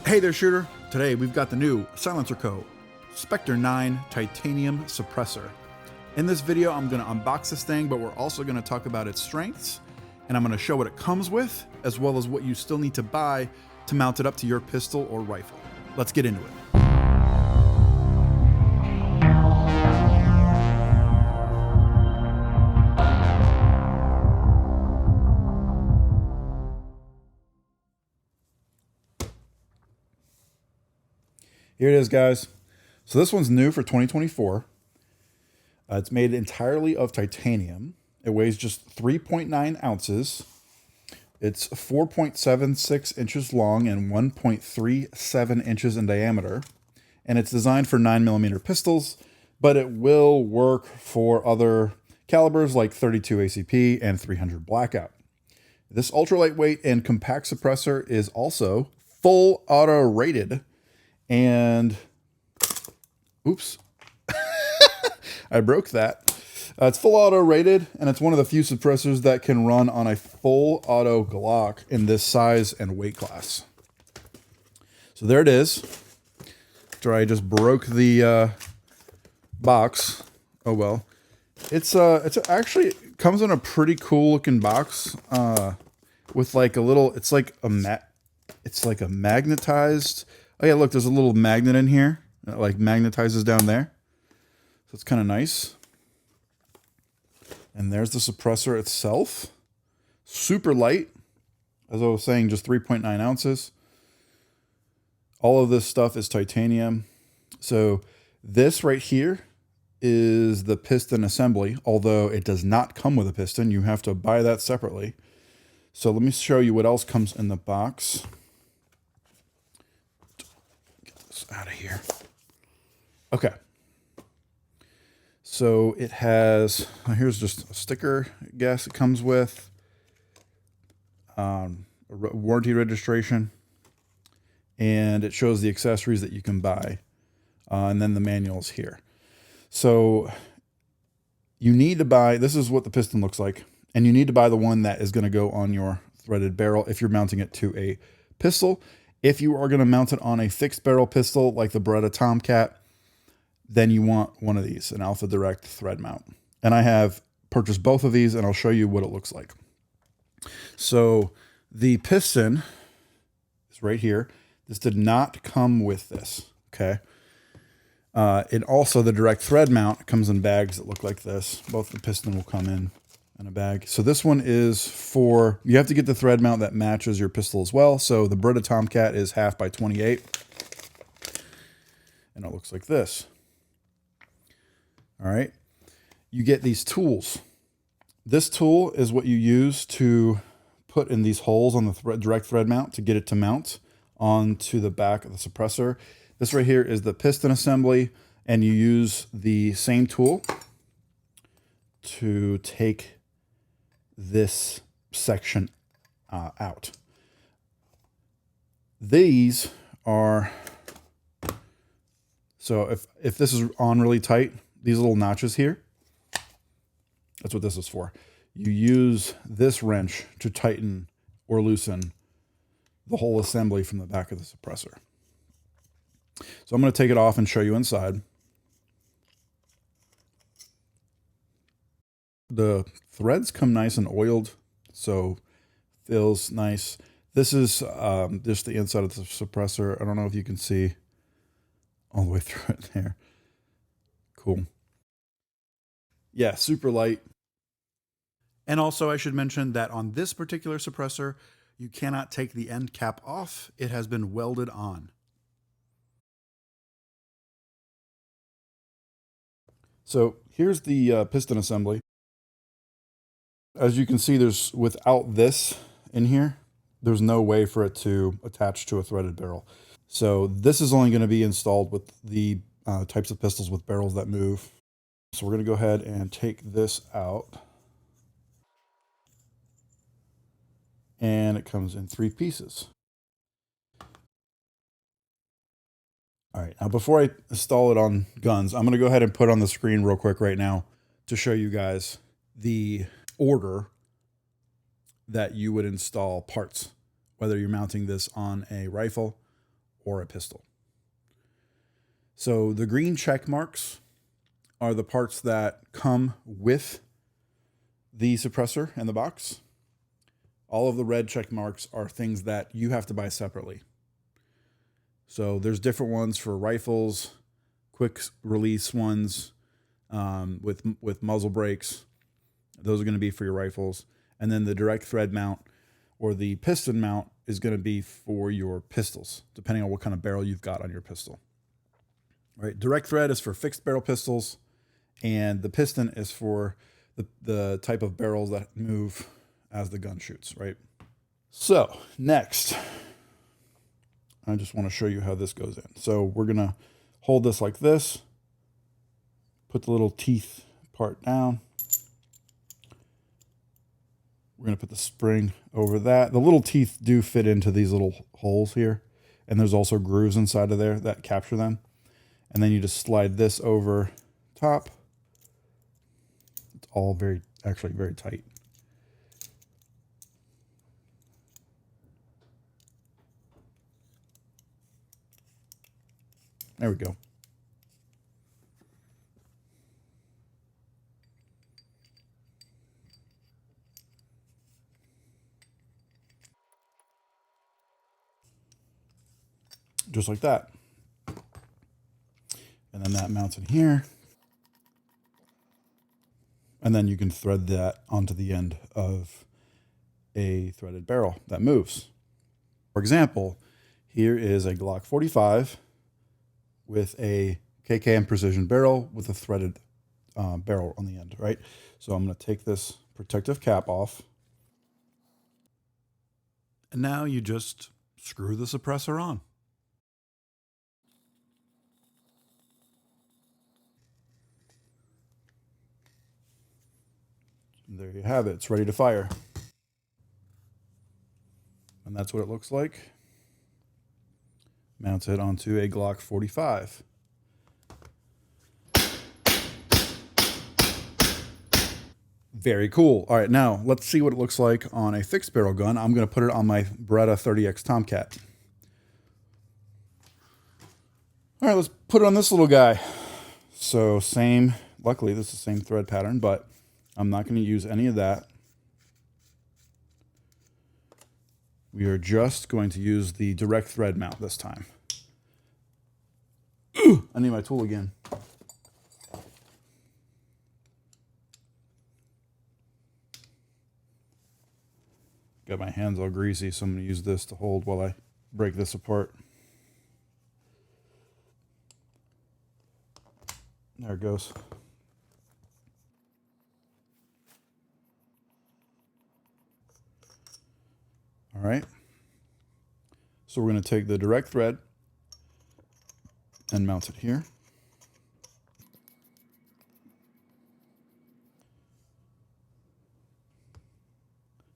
Hey there, shooter. Today we've got the new SilencerCo Spectre 9 Titanium Suppressor. In this video, I'm going to unbox this thing, but we're also going to talk about its strengths, and I'm going to show what it comes with, as well as what you still need to buy to mount it up to your pistol or rifle. Let's get into it. Here it is, guys. So this one's new for 2024. It's made entirely of titanium. It weighs just 3.9 ounces. It's 4.76 inches long and 1.37 inches in diameter. And it's designed for 9mm pistols, but it will work for other calibers like 32 ACP and 300 blackout. This ultra lightweight and compact suppressor is also full auto rated. And oops, I broke that. It's full auto rated, and it's one of the few suppressors that can run on a full auto Glock in this size and weight class. So there it is. After I just broke the box. Oh well. It's actually it comes in a pretty cool looking box with like a little. It's like a magnetized. Oh yeah, look, there's a little magnet in here that like magnetizes down there. So it's kind of nice. And there's the suppressor itself. Super light. As I was saying, just 3.9 ounces. All of this stuff is titanium. So this right here is the piston assembly, although it does not come with a piston. You have to buy that separately. So let me show you what else comes in the box. Out of here. Okay. So it has, here's just a sticker, I guess it comes with a warranty registration, and it shows the accessories that you can buy, and then the manual's here. So you need to buy, this is what the piston looks like, and you need to buy the one that is going to go on your threaded barrel if you're mounting it to a pistol. If you are going to mount it on a fixed barrel pistol like the Beretta Tomcat, then you want one of these, an Alpha Direct thread mount. And I have purchased both of these, and I'll show you what it looks like. So the piston is right here. This did not come with this, okay? And also the direct thread mount comes in bags that look like this. Both the piston will come in a bag. So this one is for, you have to get the thread mount that matches your pistol as well. So the Beretta Tomcat is 1/2 by 28. And it looks like this. All right. You get these tools. This tool is what you use to put in these holes on the direct thread mount to get it to mount onto the back of the suppressor. This right here is the piston assembly, and you use the same tool to take this section out. These are, so if this is on really tight, these little notches here, that's what this is for. You use this wrench to tighten or loosen the whole assembly from the back of the suppressor. So I'm going to take it off and show you inside. The threads come nice and oiled, so feels nice. This is just the inside of the suppressor. I don't know if you can see all the way through it there. Cool. Yeah, super light. And also I should mention that on this particular suppressor, you cannot take the end cap off. It has been welded on. So here's the piston assembly. As you can see, there's, without this in here, there's no way for it to attach to a threaded barrel. So this is only going to be installed with the types of pistols with barrels that move. So we're going to go ahead and take this out. And it comes in 3 pieces. All right, now before I install it on guns, I'm going to go ahead and put on the screen real quick right now to show you guys the order that you would install parts, whether you're mounting this on a rifle or a pistol. So the green check marks are the parts that come with the suppressor and the box. All of the red check marks are things that you have to buy separately. So there's different ones for rifles, quick release ones with muzzle brakes. Those are going to be for your rifles. And then the direct thread mount or the piston mount is going to be for your pistols, depending on what kind of barrel you've got on your pistol. Right? Direct thread is for fixed barrel pistols, and the piston is for the type of barrels that move as the gun shoots, right? So next, I just want to show you how this goes in. So we're going to hold this like this, put the little teeth part down. We're going to put the spring over that. The little teeth do fit into these little holes here, and there's also grooves inside of there that capture them. And then you just slide this over top. It's all actually very tight. There we go. Just like that. And then that mounts in here. And then you can thread that onto the end of a threaded barrel that moves. For example, here is a Glock 45 with a KKM precision barrel with a threaded barrel on the end, right? So I'm going to take this protective cap off. And now you just screw the suppressor on. And there you have it. It's ready to fire. And that's what it looks like. Mounted onto a Glock 45. Very cool. All right, now let's see what it looks like on a fixed barrel gun. I'm going to put it on my Beretta 30X Tomcat. All right, let's put it on this little guy. So luckily this is the same thread pattern, but I'm not going to use any of that. We are just going to use the direct thread mount this time. Ooh, I need my tool again. Got my hands all greasy, so I'm going to use this to hold while I break this apart. There it goes. All right. So we're going to take the direct thread and mount it here.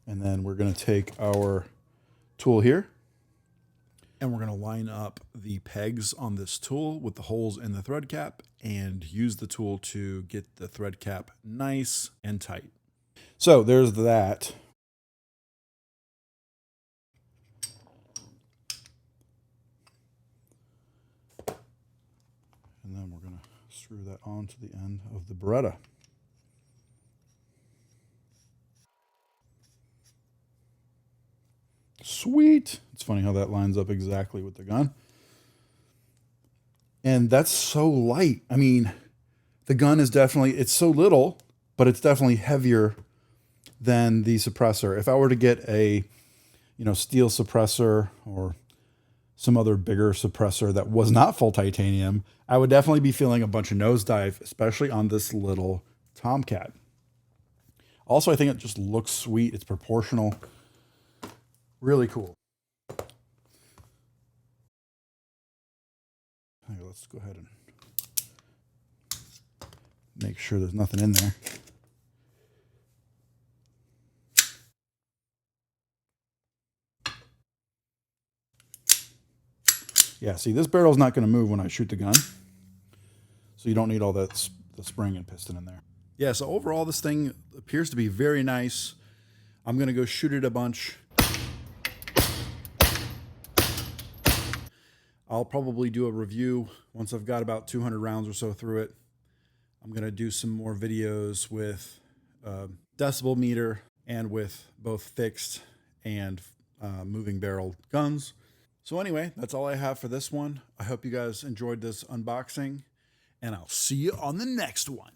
And then we're going to take our tool here and we're going to line up the pegs on this tool with the holes in the thread cap and use the tool to get the thread cap nice and tight. So there's that. And then we're going to screw that onto the end of the Beretta. Sweet. It's funny how that lines up exactly with the gun. And that's so light. I mean, the gun is definitely, it's so little, but it's definitely heavier than the suppressor. If I were to get a, steel suppressor or some other bigger suppressor that was not full titanium, I would definitely be feeling a bunch of nosedive, especially on this little Tomcat. Also, I think it just looks sweet. It's proportional. Really cool. Okay, let's go ahead and make sure there's nothing in there. Yeah, see, this barrel's not going to move when I shoot the gun. So you don't need all the spring and piston in there. Yeah, so overall this thing appears to be very nice. I'm going to go shoot it a bunch. I'll probably do a review once I've got about 200 rounds or so through it. I'm going to do some more videos with decibel meter and with both fixed and moving barrel guns. So anyway, that's all I have for this one. I hope you guys enjoyed this unboxing, and I'll see you on the next one.